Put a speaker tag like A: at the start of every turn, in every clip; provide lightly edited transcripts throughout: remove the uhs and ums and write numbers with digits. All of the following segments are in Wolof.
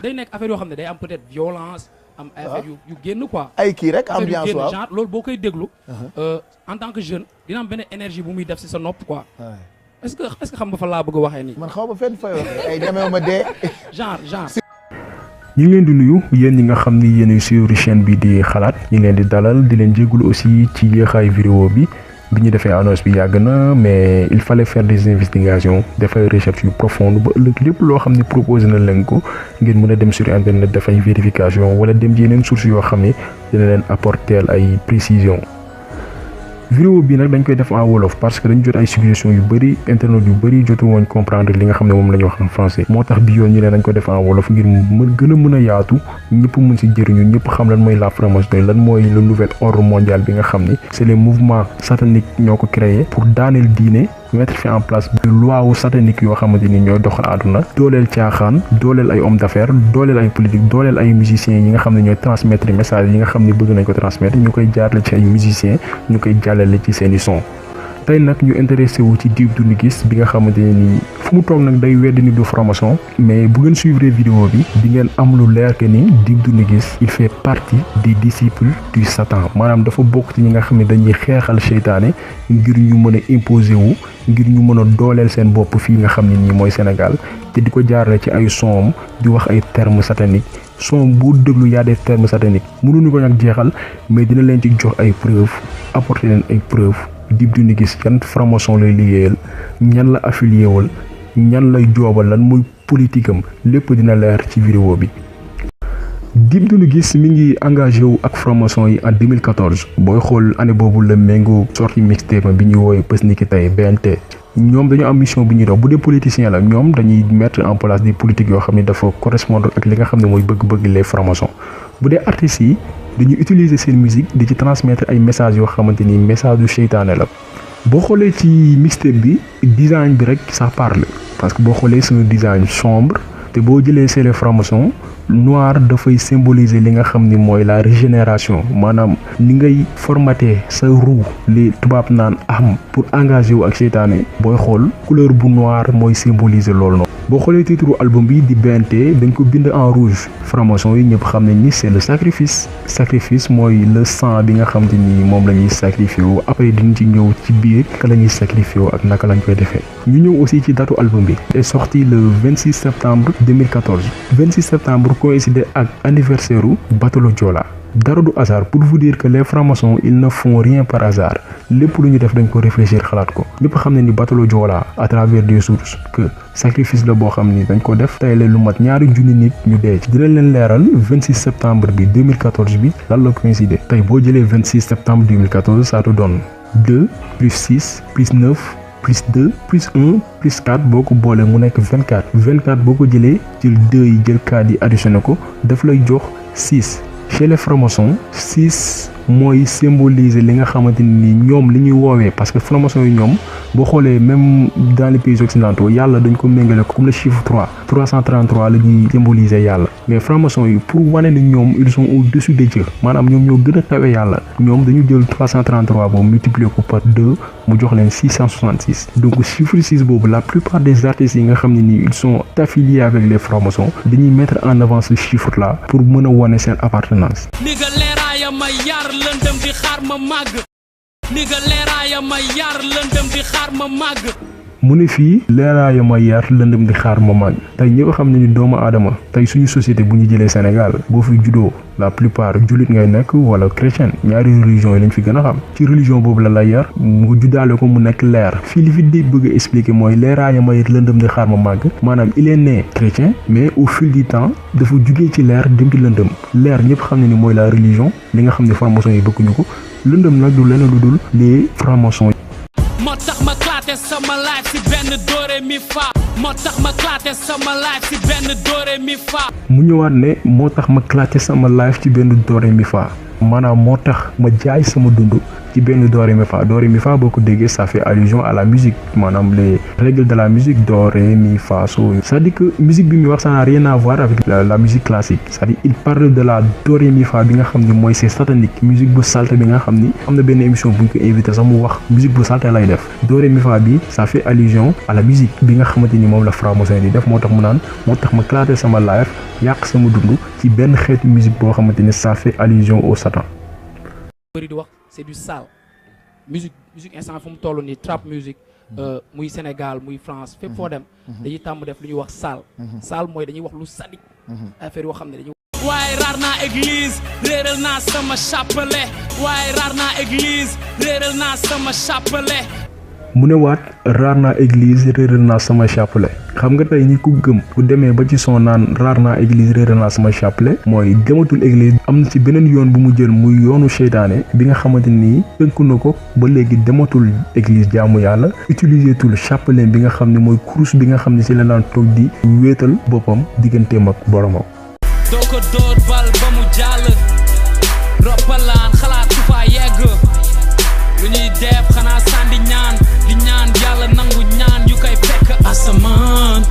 A: day nekk affaire yoo xam ne day am peut-être violence. am affaire yu génn quoi.
B: ay kii rek ambiance waaw
A: genre loolu boo koy déglu. en tant que jeune dina am benn énergie bu muy def ci sa nopp quoi. est-ce que xam nga fa laa bëgg a waxee nii.
B: man xaw ma fenn fay waxee ay ñemew ma dee.
A: genre.
C: ñu ngi leen di nuyu yéen ñi nga xam ni yéen suivre chaîne bi di xalaat ñu ngi leen di dalal di leen jégalu aussi ci yéexaay vidéo bi ñu defee annonce bi yàgg na mais il fallait faire des investigations dafay recherche yu profonde ba ëllëg lépp loo xam ni proposé na leen ko ngeen mën a dem sur internet dafay vérification wala dem ci yeneen sources yoo xam ni dina leen apporter ay précisions. vidéo bi nag dañ koy def en wolof parce que dañ jot ay suggestions yu bëri internet yu bëri jotu woon comprendre li nga xam ne moom la ñu wax en français moo tax bi yoon ñu ne dañ ko def en wolof ngir gën a mën a yaatu ñëpp mën si jëriñu ñëpp xam lan mooy la franc-maçonnerie lan mooy le nouvel ordre mondial bi nga xam ni c'est les mouvements sataniques ñoo ko créé pour daaneel diine mettre fi en place loi wu satanique yoo xamante ni ñooy doxal àdduna dooleel caaxaan dooleel ay hommes d'affaires dooleel ay politique dooleel ay musiciens yi nga xam ne ñooy transmettre message yi nga xam ne bëgg nañ ko transmettre ñu koy jaarale ci ay musiciens ñu koy jàllale ci seeni son tey nag ñu intéressé wu ci Dip Doundou Guiss bi nga xamante ne nii fu mu toog nag day weddi ni du franc-maçon mais bu ngeen suivre vidéo bi di ngeen am lu leer que ni Dip Doundou Guiss il fait partie des disciples du Satan maanaam dafa bokk ci ñi nga xam ne dañuy xeexal seytaane ngir ñu mën a imposer wu ngir ñu mën a dooleel seen bopp fii nga xam ne nii mooy Sénégal te di ko jaarale ci ay son di wax ay termes sataniques son bu déglu yaa des termes sataniques mënuñu ko nag jeexal mais dina leen ci jox ay preuves apporter leen ay preuves. Dip Doundou Guiss yan franc-maçon lay liggéeyal ñan la affilié wal ñan lay joobal lan muy politique am lépp dina leer ci vidéo bi. Dip Doundou Guiss mi ngi engagé wu ak franc-maçon yi en 2014 booy xool année boobu la méngoo sorti mixtape bi ñuy woowee Bës Ni Ki Tey BNT ñoom dañu am mission bi ñuy dox bu dee politicien la ñoom dañuy mettre en place des politiques yoo xam ne dafa correspondre ak li nga xam ne mooy bëgg-bëgg les franc-maçons bu dee artistes yi dañuy utiliser seen musique di ci transmettre ay messages yoo xamante ni message du seytaane la boo xoolee ci mixtape bi design bi rek ça parle parce que boo xoolee c'est un design sombre te boo jëlee c'est les francs-maçons noir dafay symboliser li nga xam ni mooy la régénération maanaam ni ngay formater sa roue li tubaab naan am pour engager wu ak seytaane booy xool couleur bu noir mooy symboliser loolu noonu. boo xoolee titre album bi di BNT dañ ko bind en rouge franc-maçon yi ñëpp xam nañ ni c'est le sacrifice mooy le sang bi nga xam te ni moom la ñuy sacrifier wu après diñ ci ñëw ci biir ka la ñuy sacrifier wu ak naka lañ koy defee. ñu ñëw aussi ci datu album bi est sorti le 26 septembre 2014 26 septembre coïncidé ak anniversaire u Batolo Joola dara du hasard pour vous dire que les francs-maçons ils ne font rien par hasard lépp lu ñu def dañ ko réfléchir xalaat ko ñëpp xam ne ni Batolo Joola à travers des sources que sacrifice la boo xam ni dañ ko def tey lu mat ñaari junni nit ñu dee ci dinañ leen leeral 26 septembre bi 2014 bi lan la coïncidé tey boo jëlee 26 septembre 2014 ça te donne 2 plus 6 plus 9 plus 2 plus 1 plus 4 boo ko boolee mu nekk 24 boo ko jëlee jël 2 yi jël 4 yi additionné ko daf lay jox 6 chez les francs-maçons 6 mooy symboliser li nga xamante ni ñoom li ñuy woowee parce que franc-maçon yi ñoom boo xoolee même dans les pays occidentaux yàlla dañ ko méngale comme le chiffre 333 la ñuy symboliser yàlla mais franc-maçon yi pour wane ni ñoom ils sont au-dessus de Dieu maanaam ñoom ñoo gën a kawe yàlla ñoom dañu jël 333 boobu multiplier ko par 2 mu jox leen 666 donc chiffre 6 boobu la plupart des artistes yi nga xam ne ni ils sont affiliés avec les francs-maçons dañuy mettre en avant ce chiffre là pour mën a wane seen appartenance.
D: ma yar lëndëm di xaar ma màgg ni nga leeraaya ma yar lëndëm di xaar ma màgg
C: mu ne fii leeraaya ma yar lëndëm di xaar ma màgg tey ñëpp xam ne ni doomu aadama tey suñu société bu ñu jëlee Sénégal boo fi juddoo la plupart jullit ngay nekk wala chrétien ñaari religion yi lañ fi gën a xam ci religion boobu la lay yar mu juddaale ko mu nekk leer fii li fi di bëgg a expliquer mooy leeraaya ma yar lëndëm di xaar ma màgg maanaam il est né chrétien mais au fil du temps dafa jugee ci leer dem ci lëndëm leer ñëpp xam ne ni mooy la religion li nga xam ne franc-maçon yi bëgguñu ko lëndëm nag du leneen lu dul les francs-maçons.
D: moo tax ma claté sama life si benn doore mi fa moo tax ma claté sama life si benn doore mi fa
C: mu ñëwaat ne moo tax ma claté sama life ci benn doore mi fa maanaam moo tax ma jaay sama dund ci benn do ré mi fa. Do ré mi fa boo ko déggee ça fait allusion à la musique maanaam les règles de la musique do ré mi fa so. C'est-à-dire que musique bi muy wax ça n'a rien à voir avec la musique classique. C'est-à-dire il parle de la do ré mi fa bi nga xam ni mooy c'est satanique musique bu salte bi nga xam ni am na benn émission bu ñu ko invité sax mu wax musique bu salte lay def. Do ré mi fa bi ça fait allusion à la musique bi nga xamante ni moom la franc-maçon di def moo tax mu naan moo tax ma claté sama live yàq sama dund ci benn xeetu musique boo xamante ni ça fait allusion au Satan.
A: bëri di wax c'est du sale musique instant fu mu toll nii trap musique muy Sénégal muy France fépp foo dem dañuy tàmm def lu ñuy wax sale mooy dañuy wax lu sadique affaire yoo xam ne dañuy
D: waaye raar naa église réeral naa sama chapelet waaye raar naa église réeral naa sama chapelet.
C: mu ne waat raar naa église réeral naa sama chapelet xam nga tey ñi ko gëm bu demee ba ci son naan raar naa église réeral naa sama chapelet mooy gëmatul église am na ci beneen yoon bu mu jël muy yoonu seytaane bi nga xamante ni tënku na ko ba léegi dematul église jaamu yàlla utiliser tul chapelet bi nga xam ne mooy kurus bi nga xam ne ci la daan toog di wéetal boppam digganteem ak boromam.
D: doo ko dóor bal ba mu jàll roppalaan xalaat su fa yegg lu ñuy def xanaa sànni ñaan di ñaan yàlla nangu ñaan yu koy fekk asamaan.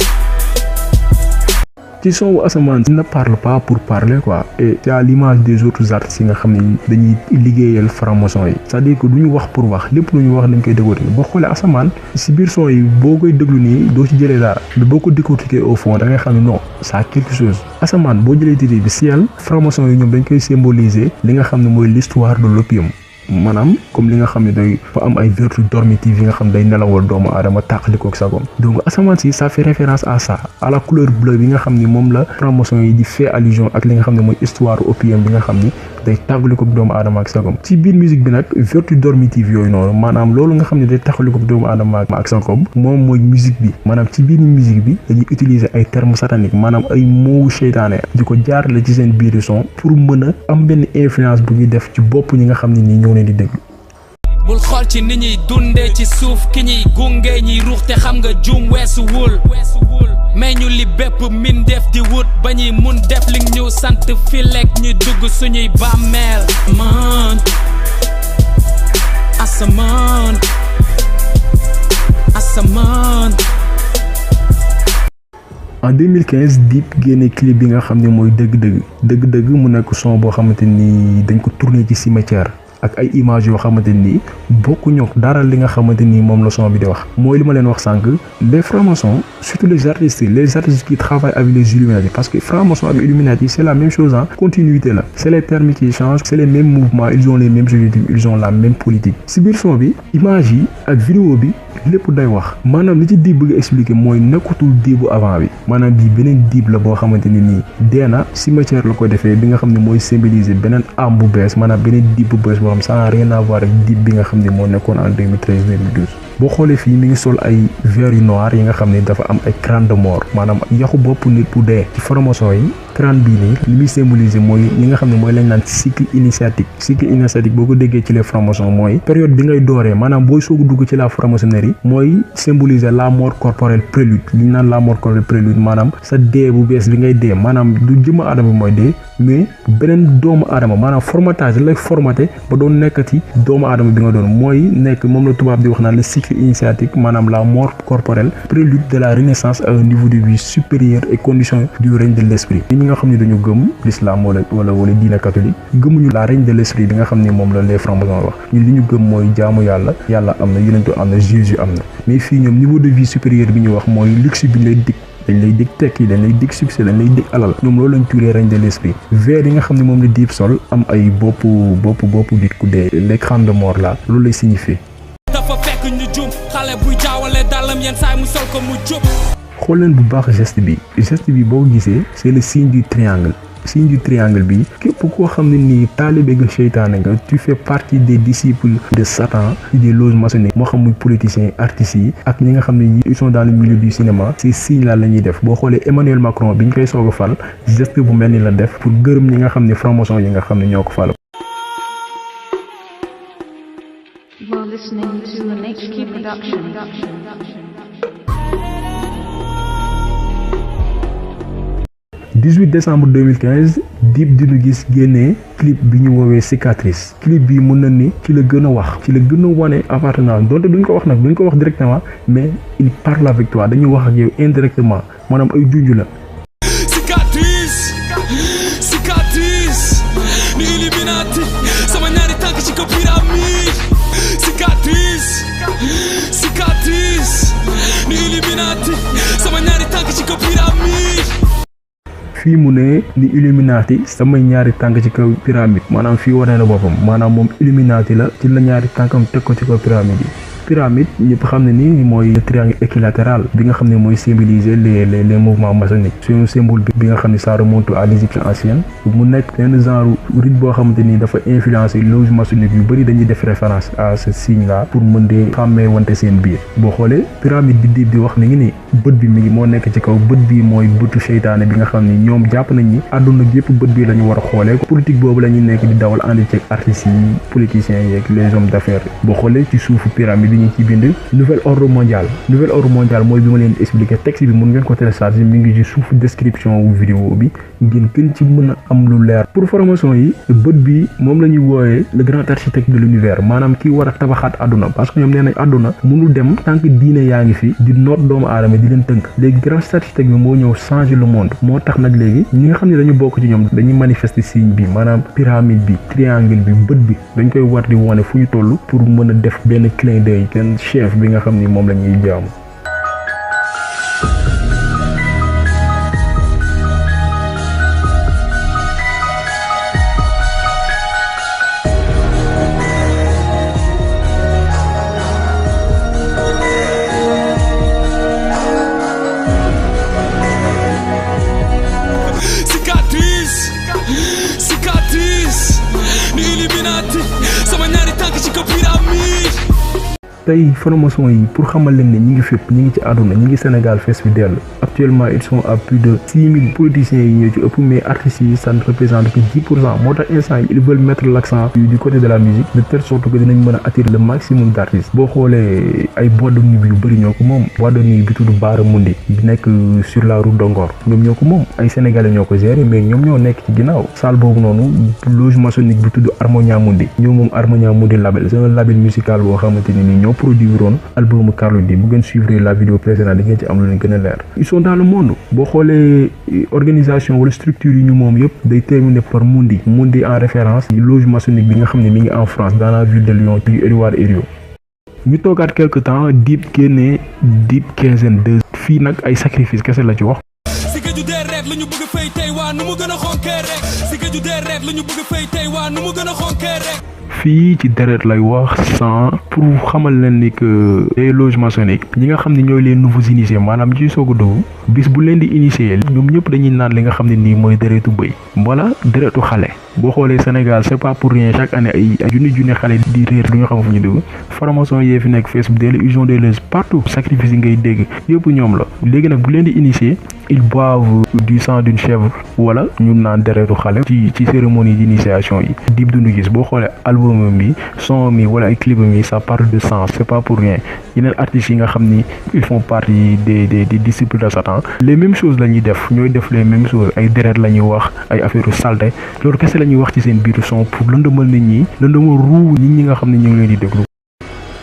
C: ci son wu asamaan il ne parle pas pour parler quoi et c'est à l'image des autres artistes yi nga xam ne dañuy liggéeyal franc-maçon yi c'est-à-dire que du ñu wax pour wax lépp lu ñu wax dañ koy décortiquer boo xoolee asamaan si biir son yi boo koy déglu nii doo ci jëlee dara mais boo ko décortiquer au fond da ngay xam ne non ça a quelque chose. asamaan boo jëlee titre bi ciel franc-maçon yi ñoom dañ koy symboliser li nga xam ne mooy l'histoire de l'opium maanaam comme li nga xam ne day fa am ay vertus dormitives yi nga xam day nelawal doomu aadama tàqalikoo ak sagom donc asamaan si ça fait référence à ça à la couleur bleue bi nga xam ni moom la franc-maçon yi di fait allusion ak li nga xam ne mooy histoire opium bi nga xam ni day tàqalikoo ak doomu aadama ak sagom ci biir musique bi nag vertus dormitives yooyu noonu maanaam loolu nga xam ne day tàqalikoo ak doomu aadama ak sagom moom mooy musique bi maanaam ci biir musique bi dañuy utiliser ay termes sataniques maanaam ay mots seytaane di ko jaarale ci seen biir son pour mën a am benn influence bu ñuy def ci bopp ñi nga xam ne nii ñoo di dégg.
D: bul xool ci ni ñuy dundee ci suuf ki ñuy gunge ñiy ruux te xam nga juum weesuwul mais ñu li bépp min def di wut ba ñuy mun def li ñu sant fi lekk ñu dugg suñuy bàmmeel man asamaan asamaan.
C: en 2015 Dip génne clip bi nga xam ne mooy dëgg-dëgg mu nekk son boo xamante ni dañ ko tourné ci cimetière ak ay images yoo xamante ni bokkuñu dara li nga xamante ni moom la son bi di wax mooy li ma leen wax sànq les francs-maçons surtout les artistes qui travaillent avec les Illuminati parce que francs-maçons avec Illuminati c'est la même chose hein continuité la c'est les termes qui changent c'est les mêmes mouvements ils ont les mêmes objectifs ils ont la même politique si biir son bi image yi ak vidéo bi lépp day wax maanaam li ci Dip bëgg expliquer mooy nekkatul Dipu avant bi maanaam bii beneen Dip la boo xamante ni nii dee na cimetière la ko defee bi nga xam ne mooy symboliser beneen âme bu bees maanaam beneen Dip bu bees boo xam ça n'a rien à voir ak Dip bi nga xam ne moo nekkoon en 2013 2012 boo xoolee fii mi ngi sol ay verres yu noir yi nga xam ne dafa am ay crâne de mort maanaam yaxu bopp nit bu dee ci franc-maçon yi crâne bii nii li muy symboliser mooy li nga xam ne mooy lañ naan cycle initiatique boo ko déggee ci les francs-maçons mooy période bi ngay dooree maanaam booy soog a dugg ci la franc-maçonnerie mooy symboliser la mort corporelle prélude li ñu naan la mort corporelle prélude maanaam sa dee bu bees bi ngay dee maanaam du jëmm aadama bi mooy dee mais beneen doomu aadama maanaam formatage lay formaté ba doon nekkati doomu aadama bi nga doon mooy nekk moom la tubaab di wax naan le cycle initiatique maanaam la mort corporelle prélude de la renaissance à un niveau de vie supérieur et condition du règne de l'esprit ñi nga xam ne dañu gëm l'islam wala diine catholique gëmuñu la règne de l'esprit bi nga xam ne moom la les francs-maçons wax ñun li ñu gëm mooy jaamu yàlla am na yonentu am na Jésus am na mais fii ñoom niveau de vie supérieur bi ñu wax mooy luxe bi lay dig dañ lay dig tekki dañ lay dig succès dañ lay dig alal ñoom loolu lañ tuddee règne de l'esprit vers yi nga xam ne moom la Dip sol am ay boppu nit ku dee les crânes de mort là loolu lay signifier.
D: dafa fekk ñu jum xale buy jaawale dàllam yenn saay mu sol ko mu jub.
C: xool leen bu baax geste bi boo ko gisee c'est le signe du triangle bi képp koo xam ne nii taalibe nga seytaane nga tu fais partie des disciples de Satan des loges maçonniques moo xam muy politiciens artistes yi ak ñi nga xam ne ils sont dans le milieu du cinéma ces signes là la ñuy def boo xoolee Emmanuel Macron bi ñu koy soog a fal geste bu mel ni la def pour gërëm ñi nga xam ne franc-maçon yi nga xam ne ñoo ko fal.
E: You are listening to an HQ production.
C: 18 décembre 2015 Dip Doundou Guiss génnee clip bi ñu woowee cicatrice clip bi mën na ni ci la gën a wax ci la gën a wane appartenance donte duñ ko wax nag duñ ko wax directement mais il parle avec toi dañuy wax ak yow indirectement maanaam ay junj la.
D: cicatrice cicatrice ni Illuminati sama ñaari tànk ci ko pyramide cicatrice cicatrice ni Illuminati sama ñaari tànk ci ko pyramide.
C: fii mu ne ni Illuminati samay ñaari tànk ci kaw pyramide maanaam fii wane na boppam maanaam moom Illuminati la ci la ñaari tànkam teg ko ci kaw pyramide yi. pyramide ñëpp xam ne ni mooy le triangle équilatéral bi nga xam ne mooy symboliser les mouvements maçonniques c'est un symbole bi nga xam ne ça remonte à l'Égypte ancienne mu nekk benn genre rite boo xamante ni dafa influencer loge maçonnique yu bëri dañuy def référence à ce signe là pour mën de xàmmee wante seen biir boo xoolee pyramide bi Dip di wax mi ngi ni bët bi mi ngi moo nekk ci kaw bët bi mooy bëtu seytaane bi nga xam ni ñoom jàpp nañ ni àdduna yëpp bët bi la ñu war a xoolee politique boobu la ñuy nekk di dawal ànd ceeg artistes yi politiciens yeeg les hommes d'affaires boo xoolee ci suufu pyramide ñu ci bind nouvel ordre mondial mooy bi ma leen expliquer texte bi mun ngeen ko télécharger mi ngi ci suuf description wu vidéo bi ngeen gën ci mën a am lu leer pour formation yi bët bi moom la ñuy wooyee le grand architecte de l'univers maanaam kii war a tabaxaat àdduna parce que ñoom nee nañ àdduna mënul dem tant que diine yaa ngi fi di noot doomu aadama di leen tënk léegi grand architecte bi moo ñëw changer le monde moo tax nag léegi ñi nga xam ne dañu bokk ci ñoom dañuy manifester signe bi maanaam pyramide bi triangle bi bët bi dañ koy war di wone fu ñu toll pour mën a def benn clin d'œil kenn chef bi nga xam ni moom la ñuy jaamu.
D: cicatrice cicatrice ni Illuminati sama ñaari tànk ci ko pyramide.
C: tey franc-maçon yi pour xamal leen ne ñi ngi fépp ñi ngi ci àdduna ñi ngi Sénégal fees bi dell actuellement ils sont à plus de 6000 politiciens yi ñoo ci ëpp mais artistes yi ça ne représente que 10% moo tax instant yi ils veulent mettre l'accent du côté de la musique de telle sorte que dinañ mën a attirer le maximum d'artistes boo xoolee ay boîte de nuit yu bëri ñoo ko moom boîte de nuit bi tudd Baara Mundi bi nekk sur la route de Ngor ñoom ñoo ko moom ay sénégalais ñoo ko gérer mais ñoom ñoo nekk ci ginnaaw salle boobu noonu loge maçonnique bi tudd Harmonia Mundi ñoo moom Harmonia Mundi label c'est un label musical boo xamante ni ñoo produire woon album Carlou D bu ngeen suivre la vidéo précédente di ngeen ci am lu leen gën a leer ils sont dans le monde boo xoolee organisation wala structure yi ñu moom yëpp day terminer par Mundi en référence loge maçonnique bi nga xam ne mi ngi en France dans la ville de Lyon ci Édouard Herriot ñu toogaat quelque temps Dip génnee Dip quinzaine 2 fii nag ay sacrifice kese la ci wax
D: si géeju deret la ñu bëgg fay tey waa nu mu gën a xonkee rek si géeju deret la ñu bëgg fay tey waa nu mu gën a xonkee rek
C: fii ci deret lay wax sans pour xamal leen ni que les loges maçonniques ñi nga xam ne ñooy les nouveaux initiés maanaam ci soog a dugg bis bu leen di initier ñoom ñëpp dañuy naan li nga xam ne nii mooy deretu bëy wala deretu xale boo xoolee Sénégal c'est pas pour rien chaque année ay junni xale di réer du ñu xam fu ñu dugg formation yee fi nekk Facebook dès ils ont des loges partout sacrifice yi ngay dégg yëpp ñoom la léegi nag bu leen di initier ils boivent du sang d'une chèvre wala ñu naan deretu xale ci cérémonie d'initiation yi Dip Doundou Guiss boo xoolee album bi son mi wala ay clip mi ça parle de sang c'est pas pour rien yeneen artistes yi nga xam ni ils font partie des disciples de Satan les mêmes choses la ñuy def ñooy def les mêmes choses ay deret la ñuy wax ay affaire saleté loolu kese la ñuy wax ci seen biir son pour lëndëmal nit ñi lëndëmal ruu nit ñi nga xam ne ñu ngi leen di déglu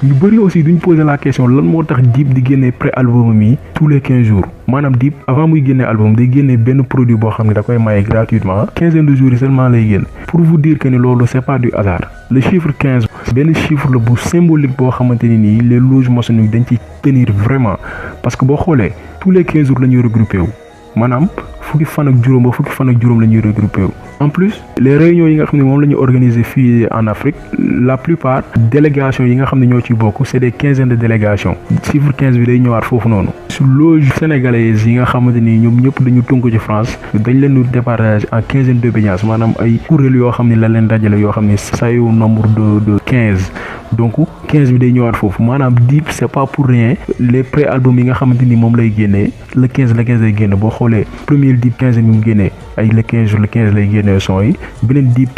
C: ñu bëri aussi duñ poser la question lan moo tax Dip di génne pré-album mi tous les 15 jours maanaam Dip avant muy génne album day génne benn produit boo xam ne da koy maye gratuitement 15 de jours yi seulement lay génn pour vous dire que ni loolu c'est pas du hasard le chiffre 15 benn chiffre la bu symbolique boo xamante ni nii les loges maçonniques dañ ci tenir vraiment parce que boo xoolee tous les 15 jours la ñuy regroupé wu maanaam fukki fan ak juróom la ñuy regroupé wu en plus les réunions yi nga xam ne moom la ñu organiser fii en Afrique la plupart délégation yi nga xam ne ñoo ci bokk c'est des quinzaines de délégations chiffre 15 bi day ñëwaat foofu noonu su loge sénégalaise yi nga xamante ni ñoom ñëpp dañu tënku ci France dañ leen di départage en quinzaine d'obédience maanaam ay kuréel yoo xam ne la leen dajale yoo xam ne say nombre de 15 donc 15 bi day ñëwaat foofu maanaam Dip c'est pas pour rien les pré-albums yi nga xamante ni moom lay génnee le 15 lay génn boo xoolee premier Dip 15 bi mu génnee ay le 15 lay génnee son yi beneen Dip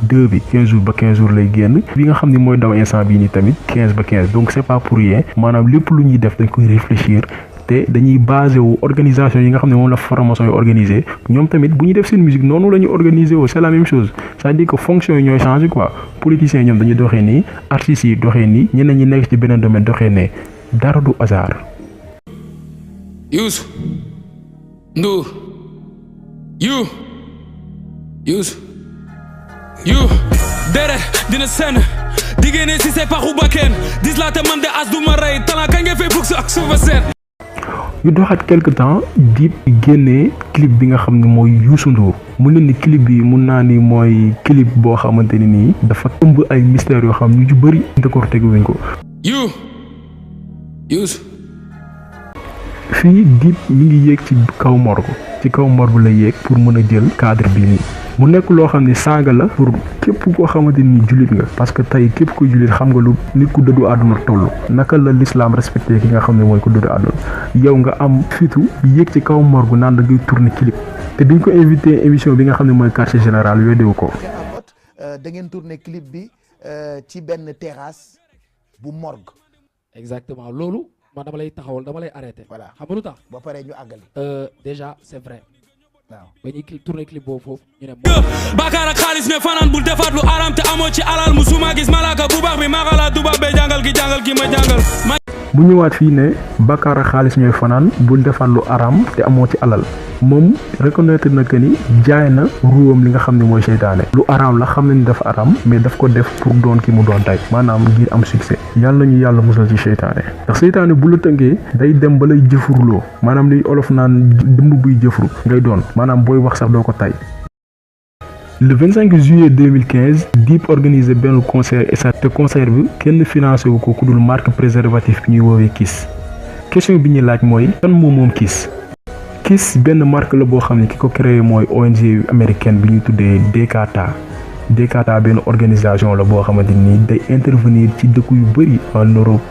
C: 2 bi 15 jours ba 15 jours lay génn bi nga xam ne mooy daw instant bii nii tamit 15 ba 15 donc c'est pas pour rien maanaam lépp lu ñuy def dañ koy réfléchir te dañuy basé wu organisation yi nga xam ne moom la franc-maçon yi organisé ñoom tamit bu ñu def seen musique noonu la ñu organisé wu c'est la même chose c'est-à-dire que fonction yi ñooy changé quoi politiciens ñoom dañuy doxee nii artistes yi doxee nii ñeneen ñi nekk ci beneen domaine doxee ne dara du hasard.
D: Youssou Ndour you dere dina senn diggéene si c'est paxu bakken dis la te man de as du ma rey talent kañ nga fay bugg ak suufa seen.
C: ñu doxaat quelque temps Dip génnee clip bi nga xam ne mooy Youssou Ndour mu ne ni clip bi mun naa ni mooy clip boo xamante ni nii dafa ëmb ay mystères yoo xam ñu ci bëri décortiqué wuñ ko.
D: Youssou
C: fii Dip mi ngi yéeg ci kaw morgue la yéeg pour mën a jël cadre bi nii mu nekk loo xam ne saaga la pour képp koo xamante ni jullit nga parce que tey képp ku jullit xam nga lu nit ku dëddu àdduna toll naka la l'islam respecté ki nga xam ne mooy ku dëddu àdduna yow nga am fitu yéeg ci kaw morgue naan da ngay tourner clip te biñ ko invité émission bi nga xam ne mooy quartier général weddiwu ko.
B: da ngeen tourner clip bi ci benn terrasse bu morgue.
A: exactement loolu man dama lay taxawal dama lay arrêté.
B: voilà
A: xam nga lu tax.
B: ba pare ñu àggali.
A: déjà c'est vrai.
B: waaw
A: ba ñuy tourné clip boobu foofu ñu ne.
D: Bakar ak xaalis ne fanaan bul defaat lu aram te amoo ci alal musuma gis malaka bu baax bi maxala tubaab be jàngal ki ma jàngal.
C: bu ñëwaat fii ne Bakar ak xaalis ñooy fanaan bul defaat lu aram te amoo ci alal moom reconnaître na que ni jaay na ruwam li nga xam ne mooy seytaane lu aram la xam na ni dafa aram mais daf ko def pour doon ki mu doon tey maanaam ngir am succès yàlla nañu yàlla musal ci seytaane ndax seytaane bu la tënkee day dem ba lay jëfurloo maanaam li olof naan dëmb buy jëfru ngay doon maanaam booy wax sax doo ko tay. Le 25 juillet 2015 Dip organisé benn concert et te concert bi kenn financé wu ko ku dul marque préservatif bi ñuy woowee Kiss question bi ñuy laaj mooy kan moom Kiss. Kiss benn marque la boo xam ne ki ko créé mooy ONG américaine bi ñuy tuddee DKTA benn organisation la boo xamante ni day intervenir ci dëkk yu bëri en Europe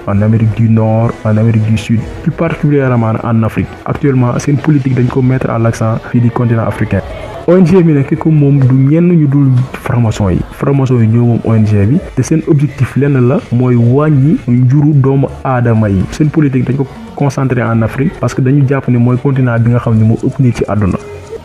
C: en Amérique du Nord en Amérique du Sud plus particulièrement en Afrique actuellement seen politique dañ ko mettre à l'accent fii di continent africain. ONG bi nag ki ko moom du ñenn ñu dul franc-maçon yi ñoo moom ONG bi te seen objectif lenn la mooy wàññi njuru doomu aadama yi seen politique dañ ko concentré en Afrique parce que dañu jàpp ne mooy continent bi nga xam ne moo ëpp nit ci àdduna.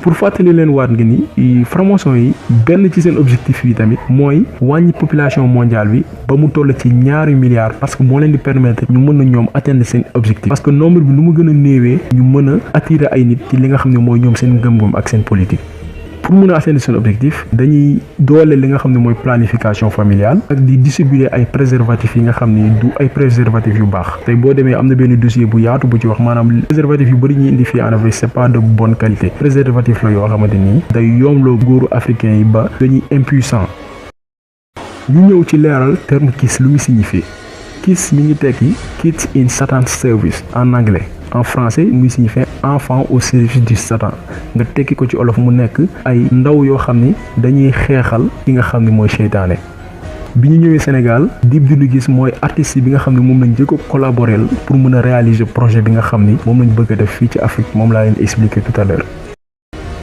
C: pour fàttali leen waat nga ni franc-maçon yi benn ci seen objectif yi tamit mooy wàññi population mondiale bi ba mu toll ci 2 milliards parce que moo leen di permettre ñu mën a ñoom atteindre seen objectif parce que nombre bi nu mu gën a néewee ñu mën a attirer ay nit ci li nga xam ne mooy ñoom seen ngëm-ngëm ak seen politique. pour mën a atteindre seen objectif dañuy doole li nga xam ne mooy planification familiale ak di distribuer ay préservatifs yi nga xam ne du ay préservatifs yu baax tey boo demee am na benn dossier bu yaatu bu ci wax maanaam préservatifs yu bëri ñuy indi fii en Afrique c'est pas de bonne qualité préservatif la yoo xamante ni day yoomloo góoru africain yi ba dañuy impuissant. ñu ñëw ci leeral terme Kiss lu muy signifier Kiss mi ngi tekki Kids in Satan's Service en anglais. en français muy signifie enfant au service du Satan nga tekki ko ci olof mu nekk ay ndaw yoo xam ni dañuy xeexal ki nga xam ni mooy seytaane bi ñu ñëwee Sénégal Dip Doundou Guiss mooy artiste bi nga xam ne moom lañ jëkk a collaborer pour mën a réaliser projet bi nga xam ni moom lañ bëgg a def fii ci Afrique moom laa leen expliquer tout à l'heure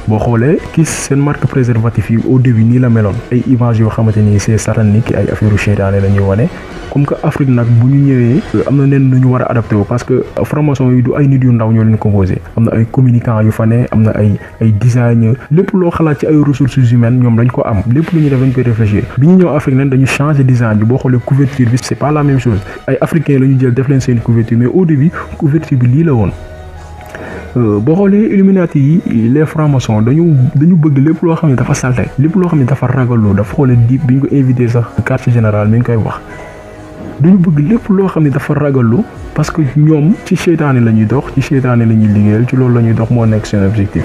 C: boo xoolee Kiss seen marque préservatif yi au début nii la meloon ay images yoo xamante ni c'est satanique ay affaire seytaane la ñuy wane comme que Afrique nag bu ñu ñëwee am na nen nu ñu war a adapté wu parce que franc-maçon yi du ay nit yu ndaw ñoo leen composé am na ay communicants yu fa ne am na ay designers lépp loo xalaat ci ay ressources humaines ñoom dañ ko am lépp lu ñu def dañ koy réfléchir bi ñu ñëw Afrique nag dañu changer design bi boo xoolee couverture bi c'est pas la même chose ay africains la ñu jël def leen seen couverture mais au début couverture bi lii la woon. boo xoolee Illuminati yi les francs-maçons dañu bëgg lépp loo xam ne dafa salte lépp loo xam ne dafa ragaloo dafa xoolee Dip bi ñu ko invité sax quartier général mi ngi koy wax dañu bëgg lépp loo xam ne dafa ragaloo parce que ñoom ci seytaane la ñuy dox ci seytaane la ñuy liggéeyal ci loolu la ñuy dox moo nekk seen objectif.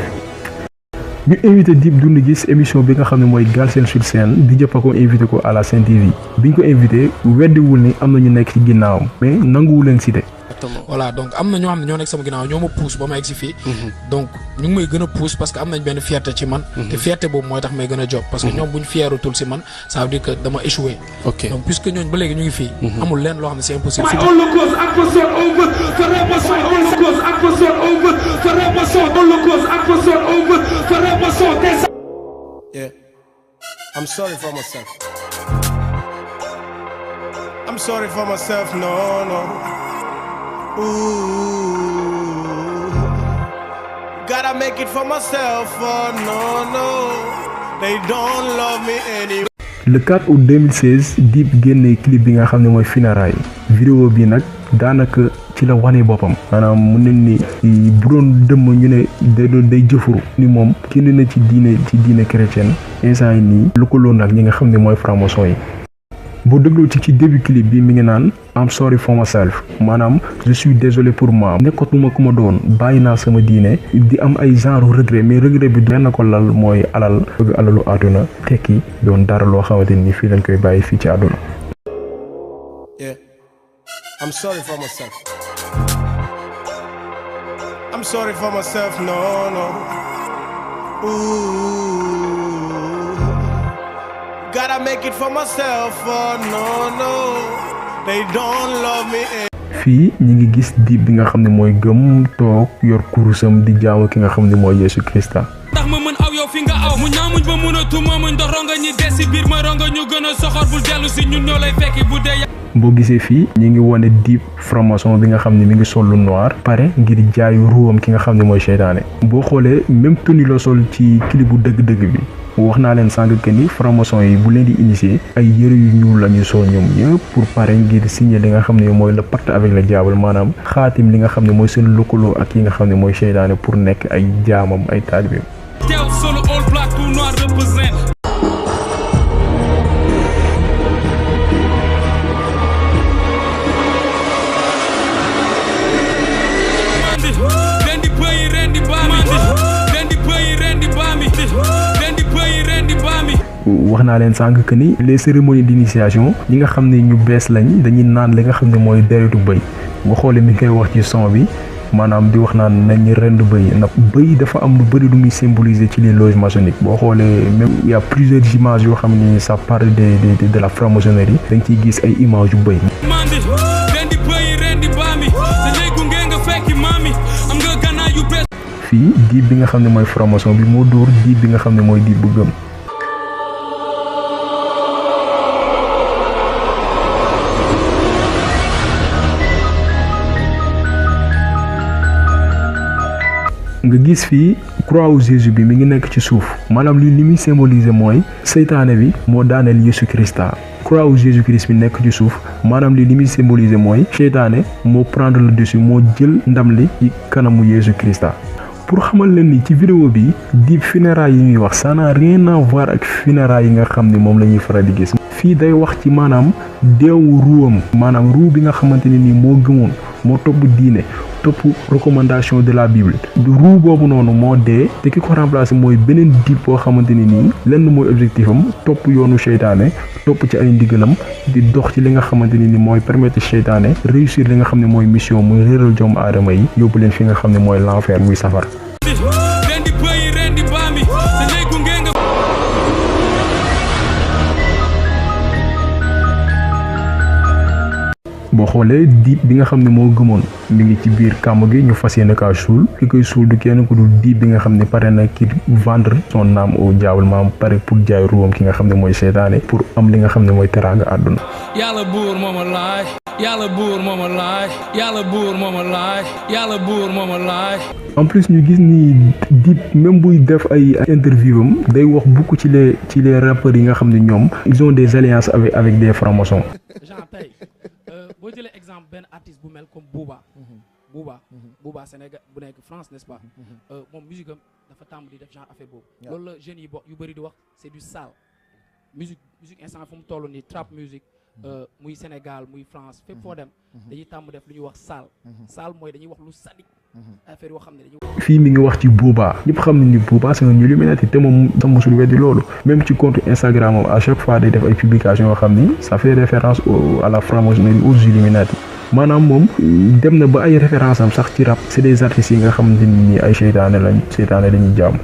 C: ñu invité Dip Doundou Guiss émission bi nga xam ne mooy Galsen sur scène di jëpp ko invité ko à la Sen TV bi ñu ko invité weddiwul ni am na ñu nekk ci ginnaawam mais nanguwu leen cité.
A: voilà donc am na ñoo xam ne ñoo nekk sama ginnaaw ñoo ma pousse ba ma egg si fii donc ñu ngi may gën a pousse parce que am nañ benn fierté ci man te fierté boobu mooy tax may gën a job parce que ñoom buñ fierutul si man ça veut dire que dama échoué donc puisque ñooñ ba léegi ñu ngi fii amul leen loo xam ne c'est impossible
F: Yeah, I'm sorry for myself. I'm sorry for myself, no. Ooh. Gotta make it for myself, oh no, they don't love me anymore.
C: Le 4 août 2016 Dip génne clip bi nga xam ne mooy Funérailles vidéo bi nag daanaka ci la wane boppam maanaam mu ne ni bu doon dëmm ñu ne day jëfuru ni moom génn na ci diine chrétienne instant yi nii lu ko loon nag ñi nga xam ne mooy franc-maçon yi boo dégloo ci début clip bi mi ngi naan I'm sorry for myself maanaam je suis désolé pour moi nekkatuma ku ma doon bàyyi naa sama diine di am ay genre regret mais regret bi benn ko lal mooy alal bëgg alalu àdduna tekki doon dara loo xamante ni fii lañ koy bàyyi fii ci àdduna.
F: Yeah, I'm sorry for myself. I'm sorry for myself, no. Ooh, gotta make it for myself, oh no, they don't love me.
C: fii ñi ngi gis Dip bi nga xam ne mooy gëm toog yor kurusam di jaamu ki nga xam ne mooy Yesu Krista.
D: ndax ma mën aw yow fi nga aw mu ñaamuñ ba mënatuma muñ ndox ronga ñi des si biir ma ronga ñu gën a soxor bul dellu si ñun ñoo lay fekki bu dee.
C: boo gisee fii ñi ngi wone Dip franc-maçon bi nga xam ne mi ngi sol lu noir pare ngir jaayu ruwam ki nga xam ne mooy seytaane boo xoolee même tenue la sol ci clip bu dëgg-dëgg bi wax naa leen sànq que ni franc-maçon yi bu leen di initier ay yëre yu ñuul la ñuy sol ñoom ñëpp pour pare ngir signer li nga xam ne mooy le pacte avec le diable maanaam xaatim li nga xam ne mooy seen lëkkaloo ak yi nga xam ne mooy seytaane pour nekk ay jaamam ay taalibeem.
D: teew solo all black tout noir represent.
C: wax naa leen sànq que ni les cérémonies d'initiation ñi nga xam ne ñu bees lañ dañuy naan li nga xam ne mooy deretu bëy boo xoolee mi ngi koy wax ci son bi maanaam di wax naan nañ rend bëy ndax bëy dafa am lu bëri lu muy symboliser ci les loges maçonniques boo xoolee même il y a plusieurs images yoo xam ni ça parle de la franc-maçonnerie da nga ciy gis ay images yu bëy. fii Dip bi nga xam ne mooy franc-maçon bi moo dóor Dip bi nga xam ne mooy Dip bu gëm. nga gis fii croix wu Jésus bi mi ngi nekk ci suuf maanaam li muy symboliser mooy seytaane bi moo daaneel Yesu Christa croix wu Jésus Christ bi nekk ci suuf maanaam li muy symboliser mooy seytaane moo prendre le dessus moo jël ndam li ci kanamu Yesu Christa. pour xamal leen ni ci vidéo bi Dip funérailles yi ñuy wax ça n'a rien à voir ak funérailles yi nga xam ni moom la ñuy faral di gis fii day wax ci maanaam deewu ruwam maanaam ruu bi nga xamante ne nii moo gëmoon moo topp diine topp recommandation de la Bible ruu boobu noonu moo dee te ki ko remplacer mooy beneen Dip boo xamante ni nii lenn mooy objectif am topp yoonu seytaane topp ci ay ndigalam di dox ci li nga xamante ni mooy permettre seytaane réussir li nga xam ne mooy mission muy réeral doomu aadama yi yóbbu leen fi nga xam ne mooy l'enfer muy safara. boo xoolee Dip bi nga xam ne moo gëmoon mi ngi ci biir kàmb gi ñu fas yéene kaa suul ki koy suul du kenn ku dul Dip bi nga xam ne pare na ki vendre son âme au diable maam pare pour jaay ruwam ki nga xam ne mooy seytaane pour am li nga xam ne mooy teraanga àdduna.
D: yàlla buur mooma laay yàlla buur mooma laay yàlla buur mooma laay yàlla buur mooma laay.
C: en plus ñu gis ni Dip même buy def ay interview am day wax beaucoup ci les rappeurs yi nga xam ne ñoom ils ont des alliances avec des francs-maçons.
A: boo jëlee exemple benn artiste bu mel comme Booba Sénégal bu nekk France n'est-ce pas moom musique am dafa tàmm di def genre affaire boobu loolu la jeunes yi yu bëri di wax c'est du sale musique instant fu mu toll nii trap musique muy Sénégal muy France fépp foo dem dañuy tàmm def lu ñuy wax sale mooy dañuy wax lu sadique affaire yoo xam ne dañuy
C: fii mi ngi wax ci Booba ñëpp xam ne ni Booba c'est un illuminati te moom sax mosul weddi loolu même ci compte Instagram am à chaque fois day def ay publications yoo xam ni ça fait référence à la franc-maçonnerie aux illuminati maanaam moom dem na ba ay références am sax ci rap c'est des artistes yi nga xamante ni ay seytaane dañuy jaamu.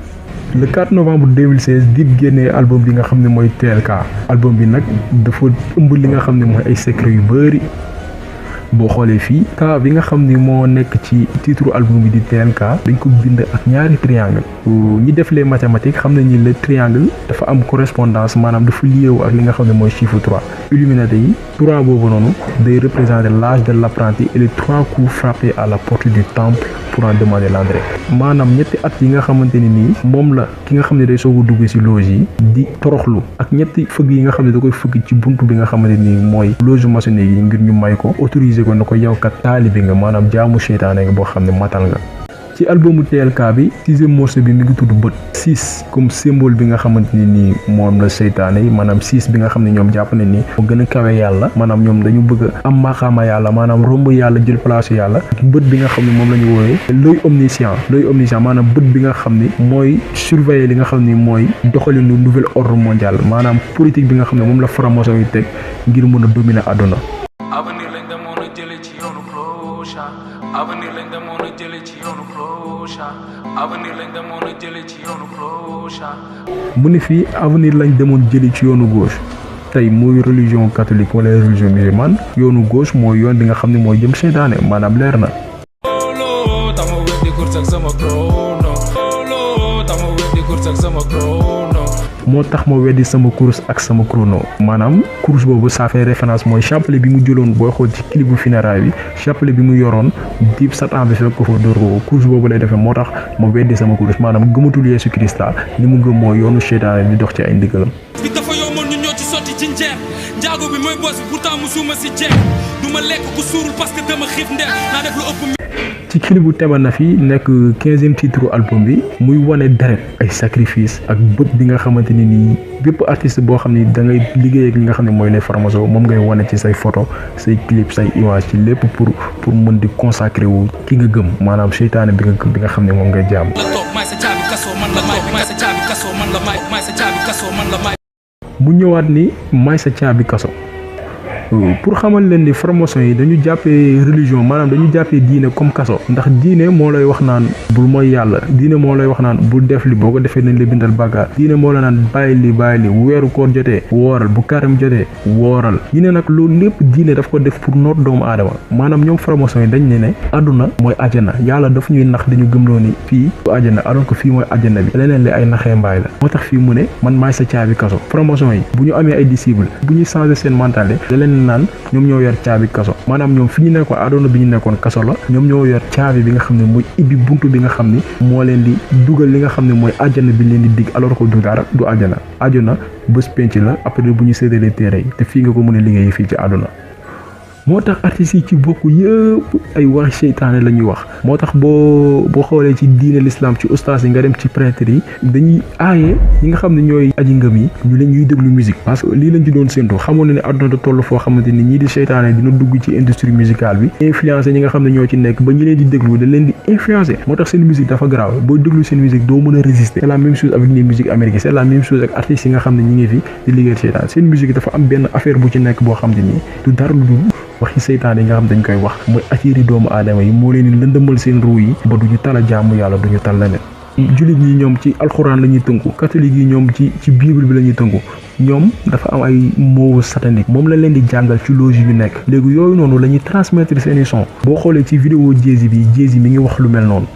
C: le 4 novembre 2016 Dip génnee album bi nga xam ne mooy TLK album bi nag dafa ëmb li nga xam ne mooy ay secret yu bëri boo xoolee fii K bi nga xam ni moo nekk ci titre album bi di TLK dañ ko bind ak ñaari triangle ñi def les mathématiques xam nañ ni le triangle dafa am correspondance maanaam dafa lié wu ak li nga xam ne mooy chiffre 3 Illuminati yi 3 boobu noonu day représenter l'âge de l'apprenti et les 3 coups frappés à la porte du temple pour en demander l'entrée maanaam ñetti at yi nga xamante ni nii moom la ki nga xam ne day soog a dugg ci loge yi di toroxlu ak ñetti fëgg yi nga xam ne da koy fëgg ci buntu bi nga xamante ni mooy loge maçonnique yi ngir ñu may ko autoriser ko na ko yow kat taalibe nga maanaam jaamu seytaane nga boo xam ne matal nga. ci albumu TLK bi 6e morceau bi mi ngi tudd bët 6 comme symbole bi nga xamante ni nii moom la seytaane yi maanaam 6 bi nga xam ne ñoom jàpp ne ni moo gën a kawe yàlla maanaam ñoom dañu bëgg a am maqaama yàlla maanaam romb yàlla jël place yàlla bët bi nga xam ne moom la ñu woowee l'œil omniscient maanaam bët bi nga xam ni mooy surveiller li nga xam ni mooy doxalinu nouvel ordre mondial maanaam politique bi nga xam ne moom la franc-maçon yi teg ngir mën a dominer àdduna.
D: avenir lañ demoon a jëlee ci yoonu cloche avenir lañ demoon a jëlee ci yoonu cloche avenir lañ demoon a jëlee ci yoonu cloche.
C: mu ne fii avenir lañ demoon jëlee ci yoonu gauche tey muy religion catholique wala religion musulmane yoonu gauche mooy yoon bi nga xam ne mooy jëm seytaane maanaam leer na. moo tax ma weddi sama course ak sama chrono maanaam course boobu ça fait référence mooy chapelet bi mu jëloon booy xool ci clip bu funérailles bi chapelet bi mu yoroon Dip Satan bi fekk ko fa dóor ko course boobu lay defee moo tax ma weddi sama course maanaam gëmatul Yeesu Krista li mu gëm mooy yoonu seytaane di dox ci ay ndigalam.
D: bi dafa yomboon ñu ñoo ci sotti ci njeex njaago bi mooy boss bi pourtant musuma si jeex du ma lekk ku suurul parce que dama xiif ndeex naa def lu ëpp.
C: ci clip bu Tema na fi nekk 15e titre album bi muy wane deret ay sacrifice ak bët bi nga xamante ni nii bépp artiste boo xam ni da ngay liggéey ak ñi nga xam ne mooy les francs-maçons moom ngay wane ci say photo say clip say image ci lépp pour mën di consacrer wu ki nga gëm maanaam seytaane bi nga xam ne moom ngay jaam. mu ñëwaat ni may sa caabi kaso. pour xamal leen ni franc-maçon yi dañu jàppee religion maanaam dañu jàppee diine comme kaso ndax diine moo lay wax naan bul mooy yàlla diine moo lay wax naan bul def li boo ko defee nañ la bindal bàkkaar diine moo la naan bàyyi li weeru koor jotee wooral bu karam jotee wooral ñu ne nag loolu lépp diine daf ko def pour noot doomu aadama maanaam ñoom franc-maçon yi dañ ne àdduna mooy àjjana yàlla daf ñuy nax dañu gëmloo ni fii du àjjana alors que fii mooy àjjana bi leneen li ay naxee mbaay la moo tax fii mu ne man maay sa caabi kaso franc-maçon yi bu ñu amee ay disciples bu ñu changé seen mentalité naan ñoom ñoo yor caabi kaso maanaam ñoom fi ñu nekkoon àdduna bi ñu nekkoon kaso la ñoom ñoo yor caabi bi nga xam ne mooy ibbi buntu bi nga xam ni moo leen di dugal li nga xam ne mooy àjjana bi leen di dig alors que du dara du àjjana bés penc la après bu ñu séddalee téere yi te fii nga ko mën a liggéey fii ci àdduna moo tax artistes yi ci bokk yëpp ay wax seytaane la ñuy wax moo tax boo xoolee ci diine l'islam ci ustaas yi nga dem ci prêtre yi dañuy aaye ñi nga xam ne ñooy aji ngëm yi ñu leen ñuy déglu musique parce que lii lañ ci doon séntu xamoon na ne àdduna da toll foo xamante ni ñii di seytaane dina dugg ci industrie musicale bi influencé ñi nga xam ne ñoo ci nekk ba ñi leen di déglu da leen di influencé moo tax seen musique dafa grave boo déglu seen musique doo mën a résister c'est la même chose avec les musiques américaines c'est la même chose ak artistes yi nga xam ne ñi ngi fi di liggéey seytaane seen musique dafa am benn affaire bu ci nekk boo xam ne nii du dara lu dul waxi seytaan yi nga xam dañ koy wax mooy attirer doomu aadama yi moo leen di lëndëmal seen ruu yi ba duñu tala jaamu yàlla duñu tal leneen jullit ñi ñoom ci alxuraan la ñuy tënku catholique yi ñoom ci bible bi la ñuy tënku ñoom dafa am ay mots satanique moom la leen di jàngal ci loge yu nekk léegi yooyu noonu la ñuy transmettre seeni son boo xoolee ci vidéo Jay-Z bi Jay-Z mi ngi wax lu mel noonu.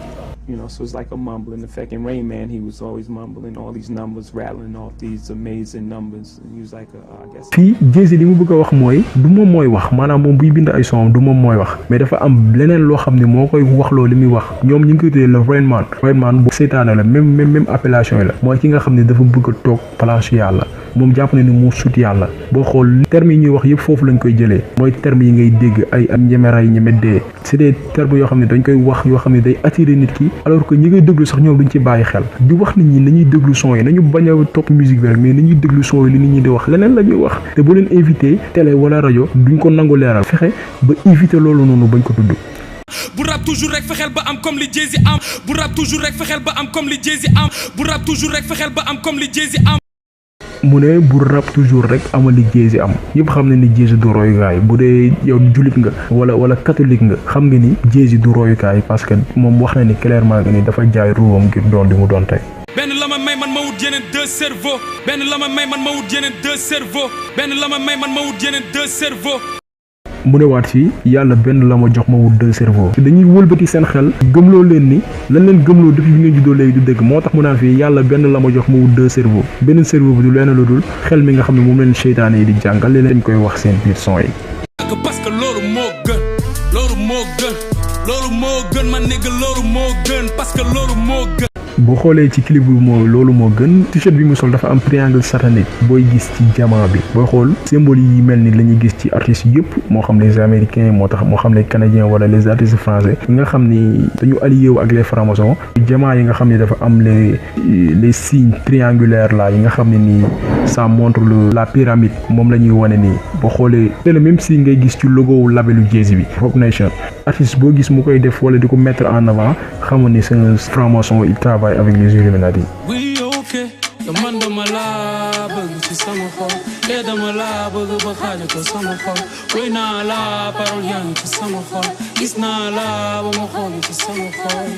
G: You know, so it's like a mumbling effect. And Rain Man, he was always mumbling all these numbers, rattling off these amazing numbers. And he was like, I guess.
C: fii Jay-Z li mu bëgg a wax mooy du moom mooy wax maanaam moom buy bind ay son du moom mooy wax mais dafa am leneen loo xam ne moo koy waxloo li muy wax ñoom ñu ngi koy tuddee le Rain Man. Rain Man bu seytaane la même appellation yi la mooy ki nga xam ne dafa bëgg a toog place yàlla moom jàpp na ni moo sut yàlla boo xool termes yi ñuy wax yëpp foofu lañ koy jëlee mooy termes yi ngay dégg ay ñemeray ñeme dee c'est des termes yoo xam ne dañ koy wax yoo xam ne day attirer nit ki alors que ñi ngay déglu sax ñoom duñ ci bàyyi xel di wax nit ñi nañuy déglu son yi nañu bañ a topp musique bi rek mais nañuy déglu son yi li nit ñi di wax leneen la ñuy wax te bu leen invité télé wala rajo duñ ko nangu leeral fexe ba invité loolu noonu bañ ko tudd.
D: bu rap toujours rek fexeel ba am comme li Jay-Z am bu rap toujours rek fexeel ba am comme li Jay-Z am bu rap toujours rek fexeel ba am comme li Jay-Z am.
C: mu ne bu rap toujours rek amal li Jay-Z am ñëpp xam ne ni Jay-Z du royukaay bu dee yow jullit nga wala catholique nga xam nga ni Jay-Z du royukaay parce que moom wax na ni clairement que ni dafa jaay ruwam ngir doon li mu doon tey.
D: benn la ma may man ma wut yeneen deux cerveaux benn la ma may man ma wut yeneen deux cerveaux benn la ma may man ma wut yeneen deux cerveaux.
C: mu ne waat fii yàlla benn la ma jox ma wut 2 cerveaux dañuy wëlbati seen xel gëmloo leen ni lan leen gëmloo depuis bi ngeen juddoo léegi du dëgg moo tax mu naan fii yàlla benn la ma jox ma wut 2 cerveaux benn cerveau bi du leen lu dul xel mi nga xam ne moom leen seytaane yi di jàngal leen koy wax seen biir son yi.
D: parce que loolu moo gën man nigga loolu moo gën parce que loolu moo gën.
C: boo xoolee ci clip bi mooy loolu moo gën t-shirt bi mu sol dafa am triangle satanique booy gis ci diamant bi booy xool symbole yi mel ni la ñuy gis ci artistes yëpp moo xam les américains moo xam les canadiens wala les artistes français yi nga xam ni dañu allié wu ak les francs-maçons diamant yi nga xam ni dafa am les signes triangulaires là yi nga xam ne nii ça montre la pyramide moom la ñuy wane nii boo xoolee c'est le même signe ngay gis ci logo labelu Jay-Z bi Roc Nation artiste boo gis mu koy def wala di ko mettre en avant xam ni c'est un franc-maçon il travaille avec les Illuminati.
D: Oui, ok. Man dama la bëgg ci sama xol te dama la bëgg ba xaaju ko sama xol way naa la parole yaa ngi ci sama xol gis naa la ba ma xool ci sama xol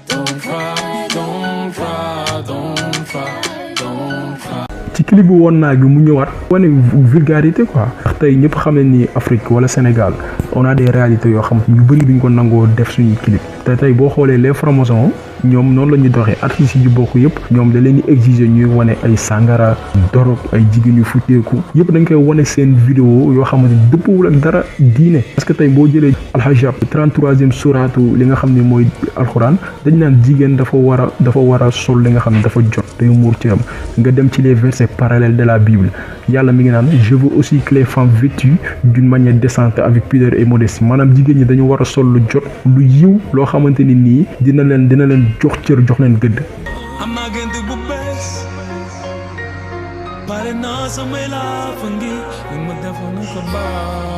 D: don't cry don't cry don't cry don't cry.
C: ci clip bu woon naa bi mu ñëwaat wane vulgarité quoi ndax tey ñëpp xam ne ni Afrique wala Sénégal on a des réalités yoo xam yu bëri duñ ko nangoo def suñuy clip te tey boo xoolee les francs-maçons ñoom noonu la ñuy doxee artistes yi bokk yëpp ñoom da leen di exiger ñuy wane ay sangara dorog ay jigéen yu futteeku yëpp dañ koy wane seen vidéo yoo xamante ni dëppwul ak dara diine parce que tey boo jëlee alhajab 33e suratu li nga xam ne mooy alxuraan dañ naan jigéen dafa war a sol li nga xam ne dafa jot day muur ci am nga dem ci les versets parallèles de la Bible yàlla mi ngi naan je veux aussi que les femmes vêtues d'une manière décente avec pudeur et modestie maanaam jigéen ñi dañu war a sol lu jot lu yiw loo xamante ni nii dina leen jox cër jox leen gëdd.
D: am naa gënt bu bees pare naa samay laafa ngi li ma defoon na ko baax.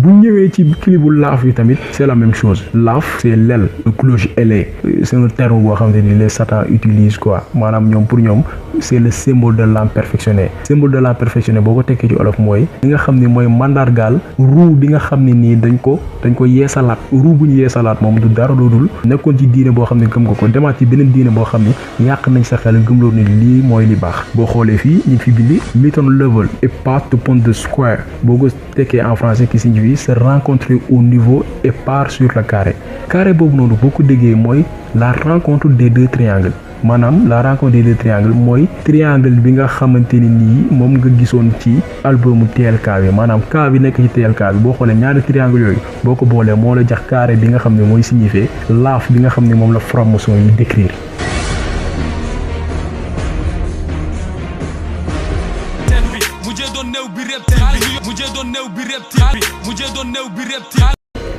C: bu ñëwee ci clip bu laaf yi tamit c'est la même chose laaf c'est l'aile le cloche ailé c'est un terme boo xamante ni les satans utilisent quoi maanaam ñoom pour ñoom c'est le symbole de l'âme perfectionnée symbole de l'âme perfectionnée boo ko tekkee ci olof mooy li nga xam ne mooy mandargaal ruu bi nga xam ne nii dañ ko yeesalaat ruu bu ñu yeesalaat moom du dara dul nekkoon ci diine boo xam ne gëm nga ko demaat ci beneen diine boo xam ne yàq nañ sa xel gëmloo ni lii mooy li baax boo xoolee fii ñu fi bindi meet on level et pas to pont de square boo ko tekkee en français ki signifie se rencontrer au niveau et part sur le carré boobu noonu boo ko déggee mooy la rencontre des 2 triangles maanaam la rencontre des 2 triangles mooy triangle bi nga xamante ni nii moom nga gisoon ci albumu TLK bi maanaam K bi nekk ci TLK bi boo xoolee ñaari triangle yooyu boo ko boolee moo la jax carré bi nga xam ne mooy signifier laaf bi nga xam ne moom la franc-maçon yi décrire.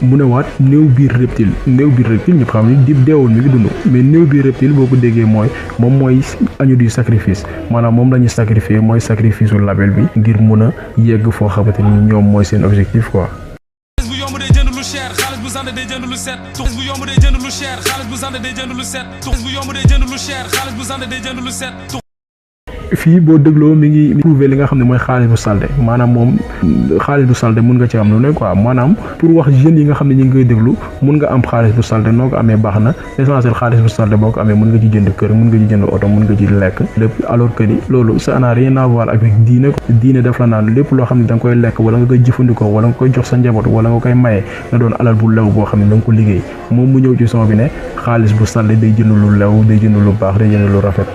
C: mu ne waat néew biir reptile ñu xam ni Dip deewul mi ngi dund mais néew biir reptile boo ko déggee mooy agneau du sacrifice maanaam moom la ñu sacrifier mooy sacrifice u label bi ngir mun a yegg foo xamante ni ñoom mooy seen objectif quoi.
D: bu yomb day jënd lu cher xaalis bu sànde day jënd lu set bu yomb day jënd lu cher xaalis bu sànde day jënd lu set bu yomb day jënd lu cher xaalis bu sànde day jënd lu set.
C: fii boo dégloo mi ngi prouver li nga xam ne mooy xaalis bu salde maanaam moom xaalis bu salde mun nga ci am lu ne quoi maanaam pour wax jeunes yi nga xam ne ñu ngi koy déglu mun nga am xaalis bu salde noo ko amee baax na l'essentiel xaalis bu salde boo ko amee mun nga ci jënd kër mun nga ci jënd oto mun nga ci lekk lépp alors que ni loolu ça n'a rien à voir avec diine daf la naan lépp loo xam ne da nga koy lekk wala nga koy jëfandikoo wala nga koy jox sa njaboot wala nga koy maye nga doon alal bu lew boo xam ne da nga ko liggéey moom mu ñëw ci son bi ne xaalis bu salde day jënd lu lew day jënd lu baax day jënd lu rafet.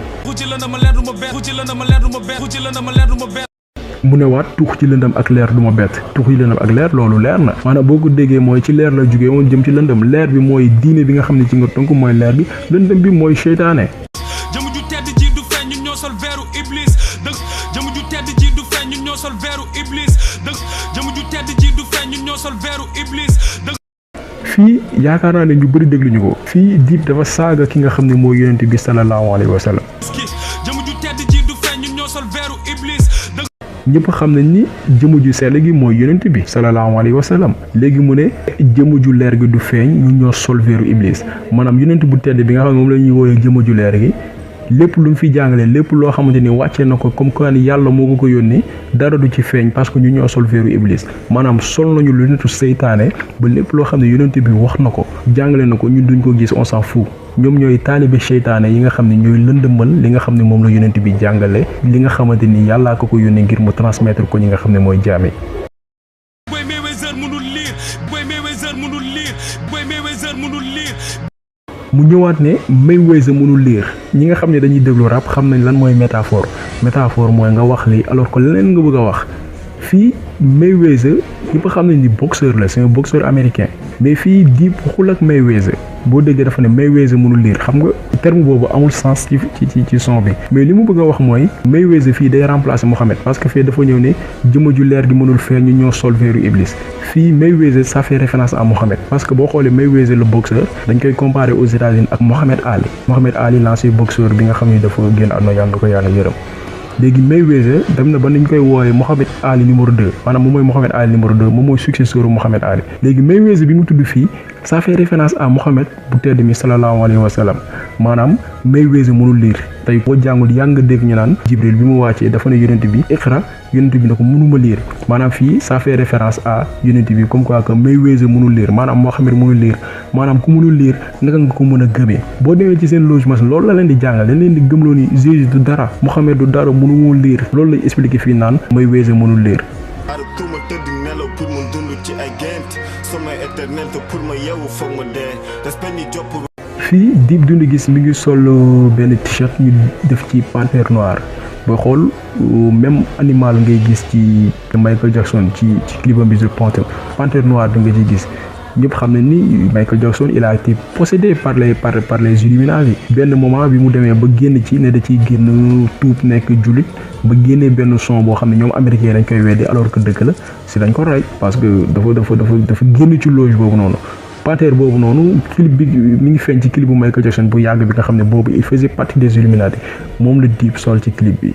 C: mu ne waat tux ci lëndëm ak leer du ma bett tux ci lëndëm ak leer loolu leer na maanaam boo ko déggee mooy ci leer la jógee woon jëm ci lëndëm leer bi mooy diine bi nga xam ne ci nga tënk mooy leer bi lëndëm bi mooy seytaane.
D: jëmu ju tedd ji du feeñ ñun ñoo sol veeru iblis dëgg jëmu ju tedd ji du feeñ ñun ñoo sol veeru iblis dëgg jëmu ju tedd ji du feeñ ñun ñoo sol veeru iblis dëgg.
C: fii yaakaar naa ne ñu bëri dégluñu ko fii Dip dafa saaga ki nga xam ne mooy yonent bi sallallahu alayhi wa sallam. ñëpp xam nañ ni jëmu ju sell gi mooy yonent bi sallallahu alayhi wa sallam léegi mu ne jëmu ju leer gi du feeñ ñun ñoo sol veeru iblis maanaam yonent bu tedd bi nga xam ne moom la ñuy woowee jëmu ju leer gi lépp lu mu fi jàngale lépp loo xamante ni wàccee na ko comme que ni yàlla moo ko yónni dara du ci feeñ parce que ñu ñoo sol veeru iblis maanaam sol nañu lu nitu seytaane ba lépp loo xam ne yonent bi wax na ko jàngale na ko ñun duñ ko gis on s'en fout ñoom ñooy taalibe seytaane yi nga xam ne ñooy lëndëmal li nga xam ne moom la yonent bi jàngale li nga xamante ni yàllaa ko yónnee ngir mu transmettre ko ñi nga xam ne mooy jaam yi. mu ñëwaat ne Mayweather mënul lire ñi nga xam ne dañuy déglu rap xam nañ lan mooy métaphore mooy nga wax lii alors que leneen nga bëgg a wax fii Mayweather ñëpp xam nañ ni boxeur la c'est un boxeur américain mais fii Dip xul ak Mayweather boo déggee dafa ne Mayweather mënul lire xam nga terme boobu amul sens ci son bi mais li mu bëgg a wax mooy Mayweather fii day remplacer Mohamed parce que fii dafa ñëw ne jëmm ju leer gi mënul feeñ ñu ñoo sol veeru Iblis fii Mayweather ça fait référence à Mohamed parce que boo xoolee Mayweather le boxeur dañ koy comparer aux États-Unis ak Mohamed Ali l'ancien boxeur bi nga xam ne dafa génn àdduna yàlla na ko yàlla yërëm léegi Mayweather dem na ba nañ koy wooyee Mohamed Ali numéro 2 maanaam moom mooy Mohamed Ali numéro 2 moom mooy successeur Mohamed Ali léegi Mayweather bi mu tudd fii ça fait référence à Mohamed bu tedd mi sallallahu alayhi wa sallam maanaam Mayweather mënul lire tey boo jàngul yaa nga dégg ñu naan Jibril bi mu wàccee dafa ne yonent bi iqra yonent bi ne ko mënuma lire maanaam fii ça fait référence à yonent bi comme quoi que Mayweather mënul lire maanaam Mohamed mënul lire maanaam ku mënul lire naka nga ko mën a gëmee boo demee ci seen logement loolu la leen di jàngal dañ leen di gëmloo ni Jésus du dara Mohamed du dara mënul lire loolu lay expliqué fii naan Mayweather mënul lire. fii Dip Doundou Guiss mi ngi sol benn t-shirt ñu def ci panthère noire boo xool même animal ngay gis ci Michael Jackson ci clipam bi panthère noire da nga ciy gis ñëpp xam ne ni Michael Jackson il a été possédé par les Illuminati benn moment bi mu demee ba génn ci ne da ciy génn tuub nekk jullit ba génnee benn son boo xam ne ñoom américain dañ koy weddi alors que dëkk la si dañ ko rey parce que dafa génn ci loge boobu noonu. Panthère boobu noonu clip bi mi ngi feeñ ci clip bu Michael Jackson bu yàgg bi nga xam ne boobu il faisait partie des Illuminati moom la Dip sol ci clip bi.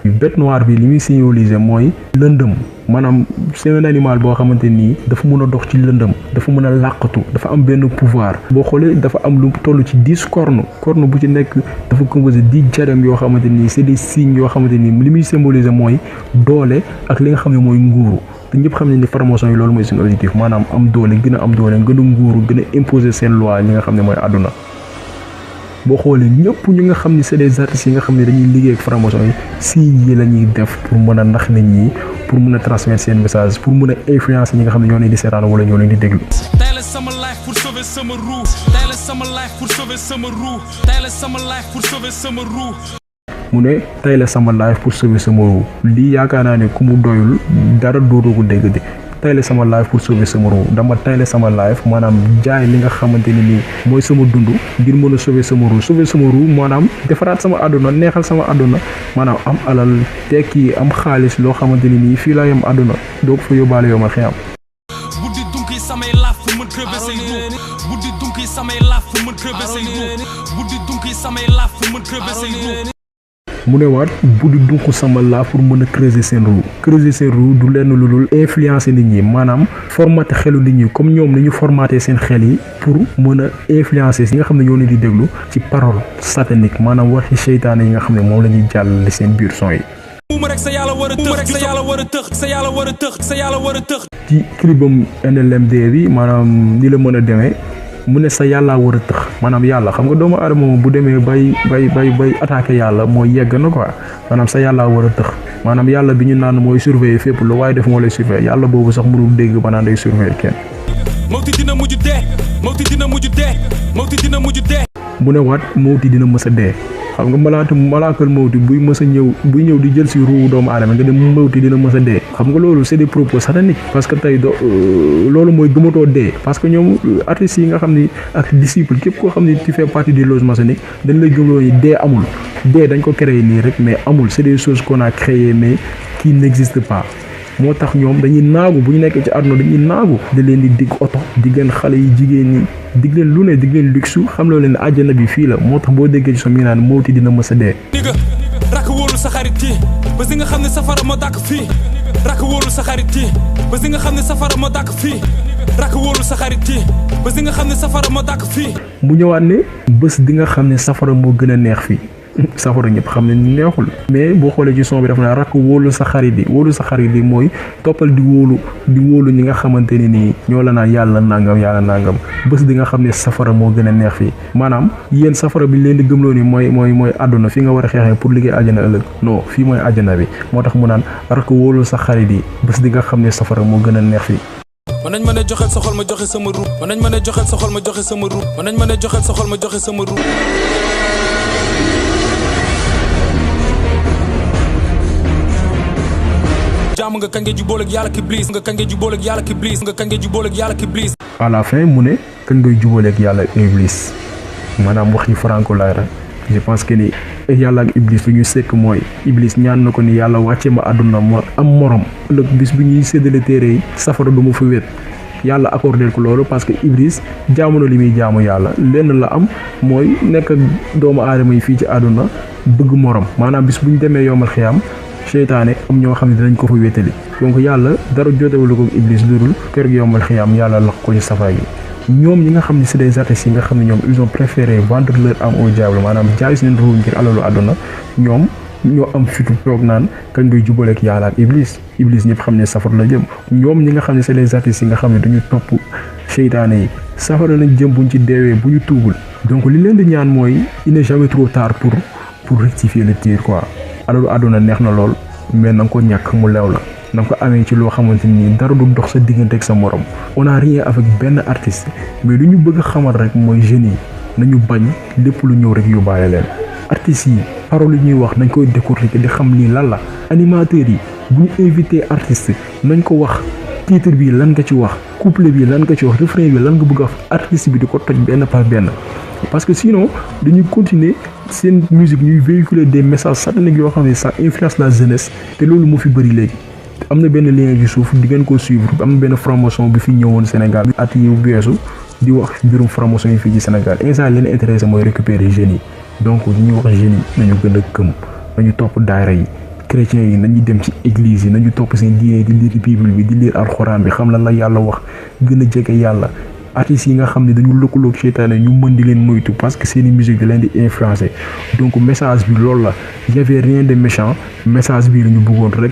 C: bête noire bi li muy symboliser mooy lëndëm maanaam c'est un animal boo xamante nii dafa mën a dox ci lëndëm dafa mën a làqatu dafa am benn pouvoir boo xoolee dafa am lu toll ci 10 cornes bu ci nekk dafa composé 10 diadèmes yoo xamante nii c'est des signes yoo xamante nii li muy symboliser mooy doole ak li nga xam ne mooy nguuru. te ñëpp xam ne ni formation yi loolu mooy seen objectif maanaam am doole gën a nguuru gën a imposer seen loi li nga xam ne mooy àdduna boo xoolee ñëpp ñu nga xam ne c'est des artistes yi nga xam ne dañuy liggéey ak formation yi si yi la ñuy def pour mën a nax nit ñi pour mën a transmettre seen message pour mën a influencer ñi nga xam ne ñoo leen di seetaan wala ñoo leen di déglu.
D: tey la sama life pour sauver sama roue tey la sama life pour sauver sama roue tey la sama life pour sauver sama roue.
C: mu ne tey la sama life pour sauver sama roue lii yaakaar naa ne ku mu doyul dara dootoo ko dégg de tey la sama life pour sauver sama roue dama tey la sama life maanaam jaay li nga xamante ne nii mooy sama dund ngir mën a sauver sama roue maanaam defaraat sama àdduna neexal sama àdduna maanaam am alal tekki am xaalis loo xamante ne nii fii laa yem àdduna doo ko fa yóbbaale yow ma xiyam.
D: buddi dunki samay laaf fu mën crever say roue buddi dunki samay laaf fu mën crever say roue buddi dunki samay laaf fu mën crever say roue.
C: mu ne waat buddi dunq sama laa pour mën a creuser seen roue du lenn lu dul influencer nit ñi maanaam formater xelu nit ñi comme ñoom ni ñu formater seen xel yi pour mën a influencer yi nga xam ne ñoo leen di déglu ci parole satanique maanaam waxi seytaane yi nga xam ne moom la ñuy jàllale seen biir son yi. ci clipam NLMD bi maanaam ni la mën a demee. mu ne sa yàllaa war a tëx maanaam yàlla xam nga doomu aadama moom bu demee bay attaqué yàlla mooy yegg na quoi maanaam sa yàllaa war a tëx maanaam yàlla bi ñu naan mooy surveiller fépp lu waaye def moo lay surveiller yàlla boobu sax mënul dégg ba naan day surveiller kenn.
D: mawti dina mujj dee.
C: mu ne waat mawti dina mës a dee xam nga malaakal mawti buy ñëw di jël si ruu doomu aadama nga dem mawti dina mës a dee xam nga loolu c'est des propos sataniques parce que tey loolu mooy gëmatoo dee parce que ñoom artistes yi nga xam ni ak disciple képp koo xam ni tu fais partie du loge maçonnique dañ lay gëmloo ni dee amul dee dañ ko créé nii rek mais amul c'est des choses qu'on a créées mais qui n'existent pas moo tax ñoom dañuy naagu bu ñu nekkee ci àdduna dañuy naagu da leen di dig oto dig leen xale yi jigéen ñi dig leen lu ne dig leen luxe xam loo leen àjjana bi fii la moo tax boo déggee ci som yi naan mawti dina mës a dee.
D: rakk wóolu sa xarit yi ba si nga xam ne safara ma dàkk fii rakk wóolu sa xarit yi ba si nga xam ne safara ma dàkk fii rakk wóolu sa xarit yi ba si nga xam ne safara ma dàkk fii.
C: mu ñëwaat ne bés di nga xam ne safara moo gën a neex fii safara ñëpp xam ne neexul mais boo xoolee ci son bi dafa naa rakk wóolu sa xarit yi mooy toppal di wóolu ñi nga xamante ne nii ñoo la naan yàlla nangam bés di nga xam ne safara moo gën a neex fii maanaam yéen safara bi leen di gëmloo ni mooy àdduna fi nga war a xeexee pour liggéey àjjana ëllëg non fii mooy àjjana bi moo tax mu naan rakk wóolu sa xarit yi bés di nga xam ne safara moo gën a neex fii.
D: mën nañ mën a joxeel sa xol ma joxe sama ruub mën nañ mën a joxeel sa xol ma joxe sama ruub mën nañ mën a joxeel sa xol ma joxe sama ruub jaamu nga kañ nga jubóol ak yàlla ki bliis nga kañ nga jubóol ak yàlla ki bliis nga kañ nga jubóol ak yàlla ki bliis
C: à la fin mu ne kañ ngay jubóol ak yàlla iblis maanaam wax yi franco laay rek je pense que ni yàlla ak iblis lu ñu sekk mooy iblis ñaan na ko ni yàlla wàcce ma àdduna ma am morom ëllëg bis bu ñuy séddale téere yi safara du ma fa wét yàlla accordé ko loolu parce que iblis jaamu na li muy jaamu yàlla lenn la am mooy nekk ak doomu aadama yi fii ci àdduna bëgg morom maanaam bis bu ñu demee yomal xiyaam seytaane am ñoo xam ne dinañ ko fa wéetali donc yàlla dara jotewul ko iblis dudul kër gi yomal xiyaam yàlla lakk ko ci safara gi ñoom ñi nga xam ne c'est des artistes yi nga xam ne ñoom ils ont préféré vendre leur âme au diable maanaam jaay seen ruux ngir alalu àdduna ñoom ñoo am fitu toog naan kañ ngay jubaleek yàlla ak iblis ñëpp xam ne safara la jëm ñoom ñi nga xam ne c'est les artistes yi nga xam ne dañu topp seytaane yi safara lañ jëm buñ ci deewee bu ñu tuubul donc li leen di ñaan mooy il n'est jamais trop tard pour rectifier le tir quoi alalu àdduna neex na lool mais na nga ko ñàkk mu leew la na nga ko amee ci loo xamante ni dara du dox sa diggante ak sa morom on a rien avec benn artiste mais lu ñu bëgg a xamal rek mooy jeunes yi nañu bañ lépp lu ñëw rek yóbbaale leen artistes yi parole yi ñuy wax nañ koy décortiquer di xam ni lan la animateurs yi bu ñu invité artiste nañ ko wax titre bi lan nga ci wax couplet bi lan nga ci wax refrain bi lan nga bëgg a wax artiste bi di ko toj benn par benn parce que sinon dañuy continuer seen musique ñuy véhiculer des messages sataniques yoo xam ne ça influence la jeunesse te loolu moo fi bëri léegi am na benn lien ci suuf di ngeen ko suivre am na benn franc-maçon bi fi ñëwoon Sénégal at yi weesu di wax mbirum franc-maçon yi fii ci Sénégal instant leen intéressé mooy récupérer jeunes yi donc ñuy wax jeunes yi nañu gën a gëm nañu topp daayira yi chrétiens yi nañu dem ci église yi nañu topp seen diine di lire bible bi di lire alxuraan bi xam lan la yàlla wax gën a jege yàlla artistes yi nga xam ne dañu lëkkaloog seytaane ñu mën di leen moytu parce que seeni musique da leen di influencer donc message bi loolu la y avait rien de méchant message bi la ñu bëggoon rek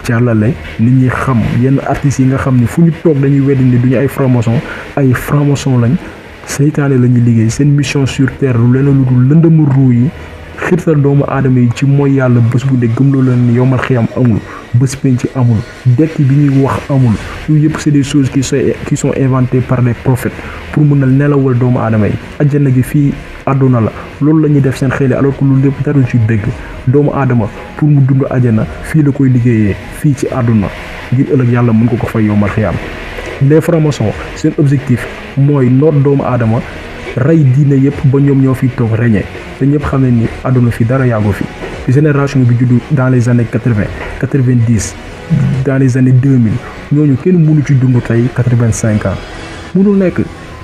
C: jàllale nit ñi xam yenn artistes yi nga xam ne fu ñu toog dañuy weddi ni duñu ay franc-maçon lañ seytaane la ñuy liggéey seen mission sur terre lu leen lu dul lëndëmu ruu yi xirtal doomu aadama yi ci mooy yàlla bés bu ne gëmloo leen ni yomal xiyam amul bés penc amul dekk bi ñuy wax amul yooyu yëpp c'est des choses qui sont inventées par les prophètes pour mun a nelawal doomu aadama yi àjjana gi fii àdduna la loolu la ñuy def seen xel alors que loolu lépp dara ci dëgg doomu aadama pour mu dund àjjana fii la koy liggéeyee fii ci àdduna ngir ëllëg yàlla mën ko fay yomal xiyam les francs-maçons seen objectif mooy noot doomu aadama rey diine yëpp ba ñoom ñoo fi toog régner te ñëpp xam ne ni àdduna fi dara yàggu fi génération bi juddu dans les années 90 dans les années 2000 ñooñu kenn mënu ci dund tey 85 ans mënul nekk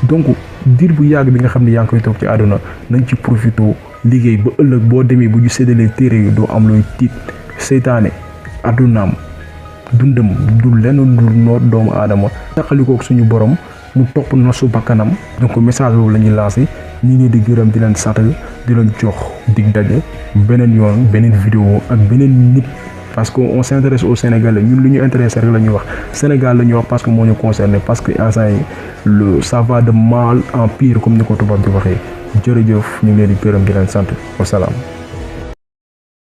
C: donc diir bu yàgg bi nga xam ne yaa ngi koy toog ci àdduna nañ ci profité liggéey ba ëllëg boo demee bu ñu séddalee téere yi doo am looy tiit seytaane àddunaam dundam du lenn du noot doomu aadama taxalikook suñu borom mu topp nosu bakkanam donc message boobu la ñuy lancé ñi ngi di gërëm di leen sant di leen jox dig daje beneen yoon beneen vidéo ak beneen nit parce que on s'intéresse au Sénégalais ñun lu ñu intéressé rek la ñuy wax Sénégal la ñuy wax parce que moo ñu concerné parce que instant yi ça va de mal en pire comme ni ko tubaab di waxee jërëjëf ñu ngi leen di gërëm di leen sant wasalaam